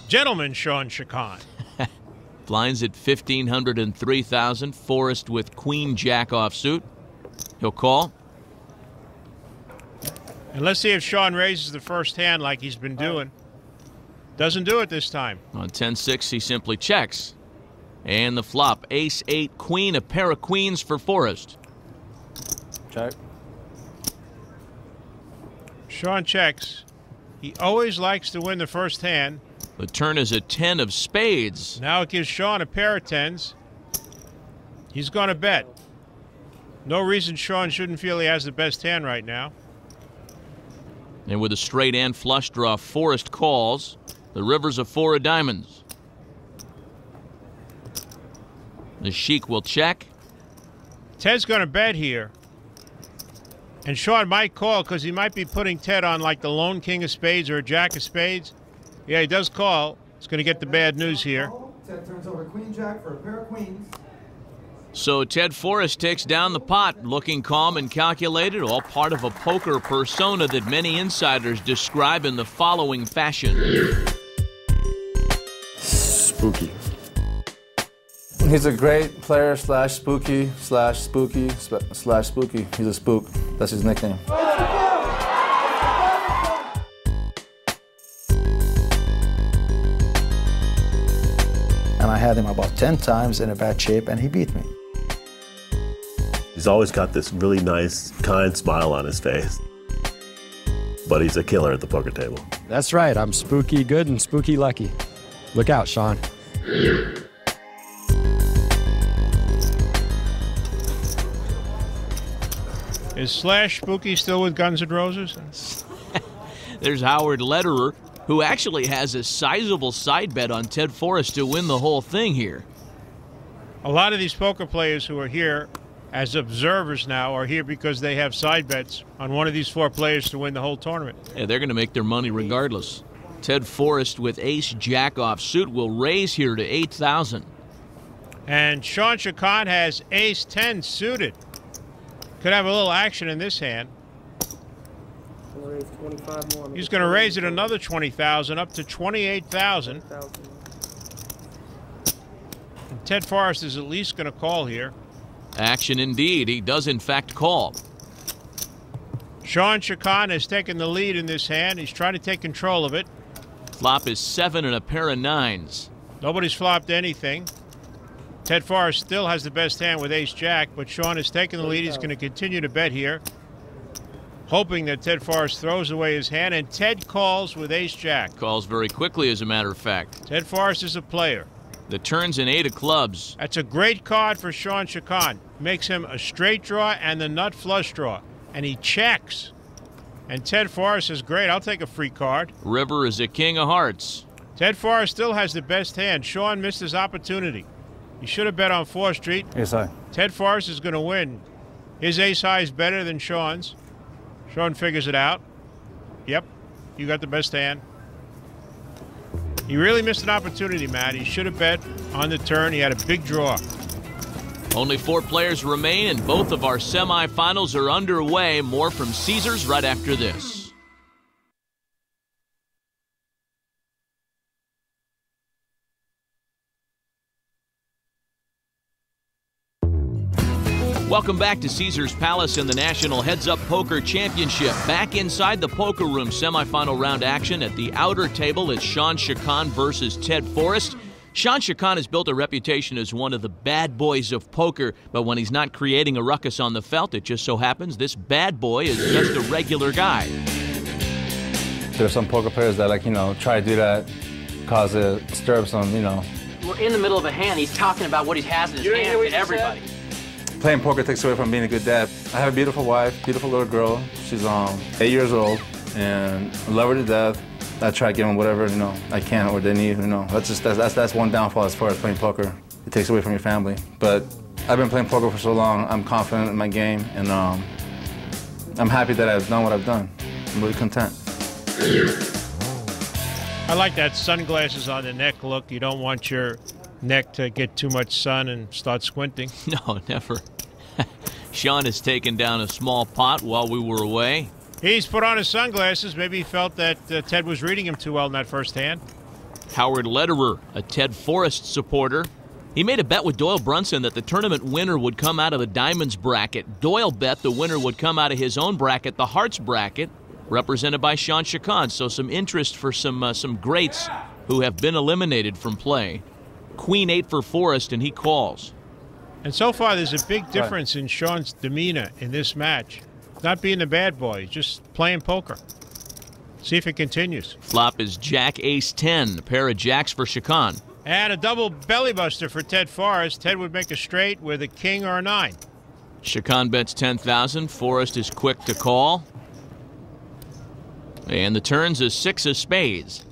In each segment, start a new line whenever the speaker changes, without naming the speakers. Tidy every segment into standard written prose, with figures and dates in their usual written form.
Gentleman Sean Chacon.
Blinds at 1,500 and 3,000. Forrest with queen jack offsuit. He'll call.
And let's see if Sean raises the first hand like he's been doing. Doesn't do it this time.
On 10-6, he simply checks. And the flop, ace-8, queen, a pair of queens for Forrest.
Check.
Sean checks. He always likes to win the first hand.
The turn is a 10 of spades.
Now it gives Sean a pair of tens. He's going to bet. No reason Sean shouldn't feel he has the best hand right now.
And with a straight and flush draw, Forrest calls. The river's a 4 of diamonds. The Sheik will check.
Ted's going to bet here. And Sean might call because he might be putting Ted on like the lone king of spades or a jack of spades. Yeah, he does call. He's going to get the bad news here.
Ted turns over queen jack for a pair of queens.
So Ted Forrest takes down the pot, looking calm and calculated, all part of a poker persona that many insiders describe in the following fashion.
Spooky. He's a great player slash spooky slash spooky slash spooky. He's a spook. That's his nickname.
And I had him about 10 times in a bad shape, and he beat me.
He's always got this really nice, kind smile on his face. But he's a killer at the poker table.
That's right. I'm spooky good and spooky lucky. Look out, Sean.
Is Slash Spooky still with Guns N' Roses?
There's Howard Lederer, who actually has a sizable side bet on Ted Forrest to win the whole thing here.
A lot of these poker players who are here as observers now are here because they have side bets on one of these 4 players to win the whole tournament.
Yeah, they're going to make their money regardless. Ted Forrest with ace-jack offsuit will raise here to 8,000.
And Sean Chacon has ace-10 suited. Could have a little action in this hand. He's going to raise it another 20,000 up to 28,000. And Ted Forrest is at least going to call here.
Action indeed. He does in fact call.
Sean Chacon has taken the lead in this hand. He's trying to take control of it.
Flop is 7 and a pair of 9s.
Nobody's flopped anything. Ted Forrest still has the best hand with ace-jack, but Sean has taken the lead. He's going to continue to bet here, hoping that Ted Forrest throws away his hand, and Ted calls with ace-jack.
Calls very quickly, as a matter of fact.
Ted Forrest is a player.
The turn's an 8 of clubs.
That's a great card for Sean Chacon. Makes him a straight draw and the nut flush draw, and he checks. And Ted Forrest is great. I'll take a free card.
River is a king of hearts.
Ted Forrest still has the best hand. Sean missed his opportunity. He should have bet on 4th Street.
Ace high.
Ted Forrest is going to win. His ace high is better than Sean's. Sean figures it out. Yep, you got the best hand. He really missed an opportunity, Matt. He should have bet on the turn. He had a big draw.
Only 4 players remain, and both of our semifinals are underway. More from Caesars right after this. Welcome back to Caesars Palace in the National Heads Up Poker Championship. Back inside the poker room, semifinal round action at the outer table. It's Sean Chacon versus Ted Forrest. Sean Chacon has built a reputation as one of the bad boys of poker, but when he's not creating a ruckus on the felt, it just so happens this bad boy is just a regular guy.
There's some poker players that, try to do that, cause it disturbs them,
We're in the middle of a hand. He's talking about what he has in his hand and everybody.
Playing poker takes away from being a good dad. I have a beautiful wife, beautiful little girl. She's 8 years old, and I love her to death. I try to give them whatever I can or they need. That's one downfall as far as playing poker. It takes away from your family. But I've been playing poker for so long. I'm confident in my game, and I'm happy that I've done what I've done. I'm really content.
I like that sunglasses on the neck look. You don't want your neck to get too much sun and start squinting.
No, never. Sean has taken down a small pot while we were away.
He's put on his sunglasses. Maybe he felt that Ted was reading him too well in that first hand.
Howard Lederer, a Ted Forrest supporter. He made a bet with Doyle Brunson that the tournament winner would come out of the Diamonds bracket. Doyle bet the winner would come out of his own bracket, the Hearts bracket, represented by Sean Chacon. So some interest for some greats who have been eliminated from play. Queen 8 for Forrest, and he calls.
And so far, there's a big difference in Sean's demeanor in this match. Not being the bad boy, he's just playing poker. See if it continues.
Flop is Jack Ace 10, a pair of jacks for Chacon.
And a double belly buster for Ted Forrest. Ted would make a straight with a king or a 9.
Chacon bets 10,000. Forrest is quick to call. And the turns is 6 of spades.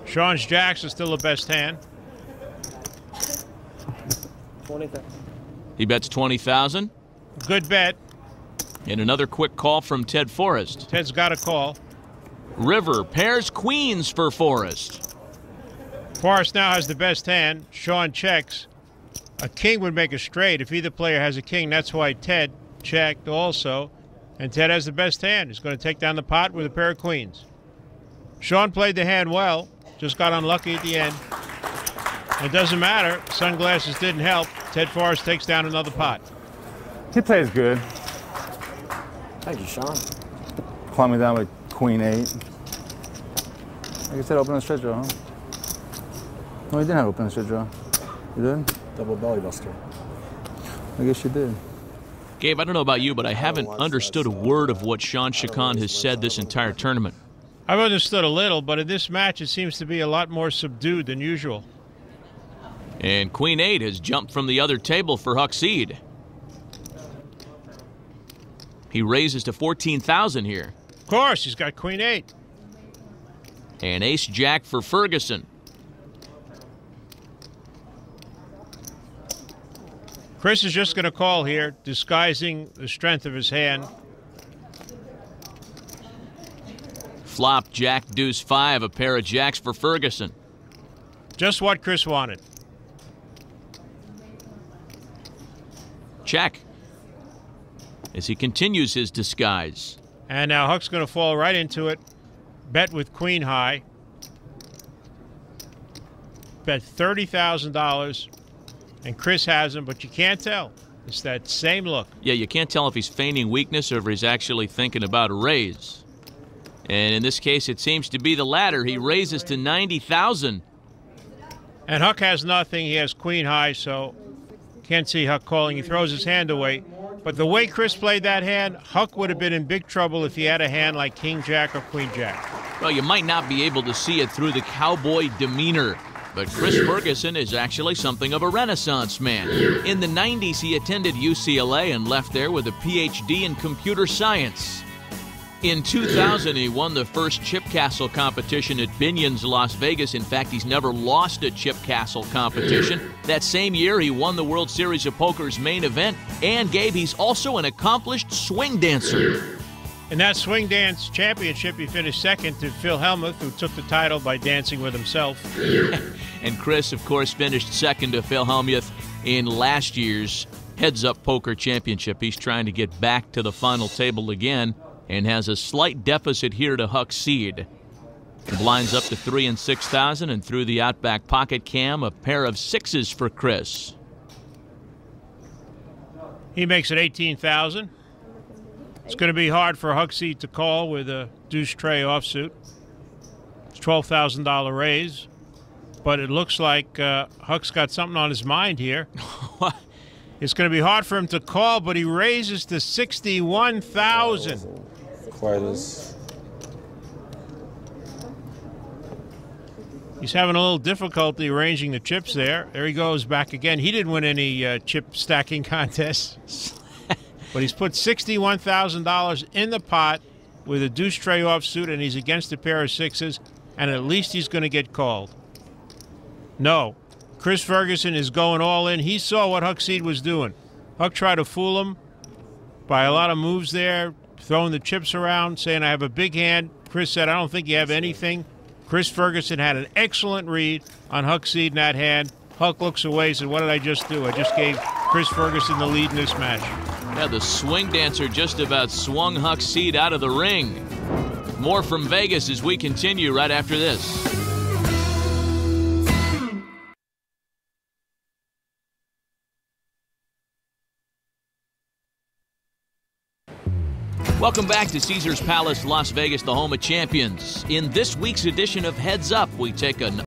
Sean's jacks are still the best hand.
20,000.
He bets 20,000.
Good bet.
And another quick call from Ted Forrest.
Ted's got a call.
River pairs queens for Forrest.
Forrest now has the best hand. Sean checks. A king would make a straight. If either player has a king, that's why Ted checked also. And Ted has the best hand. He's going to take down the pot with a pair of queens. Sean played the hand well, just got unlucky at the end. It doesn't matter. Sunglasses didn't help. Ted Forrest takes down another pot.
He plays good.
Thank you, Sean.
Calm me down with Queen 8. Like I said, open the straight draw, huh? No, he didn't have open the straight draw. You did?
Double belly buster.
I guess you did.
Gabe, I don't know about you, but I haven't understood a word of what Sean Chacon has said this entire tournament.
I've understood a little, but in this match it seems to be a lot more subdued than usual.
And Queen 8 has jumped from the other table for Huckseed. He raises to 14,000 here.
Of course, he's got Queen 8.
And Ace Jack for Ferguson.
Chris is just going to call here, disguising the strength of his hand.
Flop Jack Deuce 5, a pair of jacks for Ferguson.
Just what Chris wanted.
Check. As he continues his disguise.
And now Huck's going to fall right into it. Bet with Queen high. Bet $30,000. And Chris has him, but you can't tell. It's that same look.
Yeah, you can't tell if he's feigning weakness or if he's actually thinking about a raise. And in this case, it seems to be the latter. He raises to 90,000.
And Huck has nothing. He has Queen high, so can't see Huck calling. He throws his hand away. But the way Chris played that hand, Huck would have been in big trouble if he had a hand like King Jack or Queen Jack.
Well, you might not be able to see it through the cowboy demeanor. But Chris Ferguson is actually something of a Renaissance man. In the 90s, he attended UCLA and left there with a PhD in computer science. In 2000, he won the first Chip Castle competition at Binion's Las Vegas. In fact, he's never lost a Chip Castle competition. That same year, he won the World Series of Poker's main event. And, Gabe, he's also an accomplished swing dancer.
In that swing dance championship, he finished second to Phil Hellmuth, who took the title by dancing with himself.
And Chris, of course, finished second to Phil Hellmuth in last year's Heads Up Poker Championship. He's trying to get back to the final table again and has a slight deficit here to Huckseed. Blinds up to 3 and 6,000, and through the Outback pocket cam, a pair of sixes for Chris.
He makes it 18,000. It's going to be hard for Huckseed to call with a deuce tray offsuit. It's $12,000 raise, but it looks like Huck's got something on his mind here. It's going to be hard for him to call, but he raises to 61,000. He's having a little difficulty arranging the chips there. There he goes back again. He didn't win any chip stacking contests. But he's put $61,000 in the pot with a deuce tray offsuit, and he's against a pair of sixes, and at least he's going to get called. No. Chris Ferguson is going all in. He saw what Huckseed was doing. Huck tried to fool him by a lot of moves there, throwing the chips around, saying, I have a big hand. Chris said, I don't think you have anything. Chris Ferguson had an excellent read on Huckseed in that hand. Huck looks away and said, what did I just do? I just gave Chris Ferguson the lead in this match.
Yeah, the swing dancer just about swung Huckseed out of the ring. More from Vegas as we continue right after this. Welcome back to Caesars Palace, Las Vegas, the home of champions. In this week's edition of Heads Up, we take an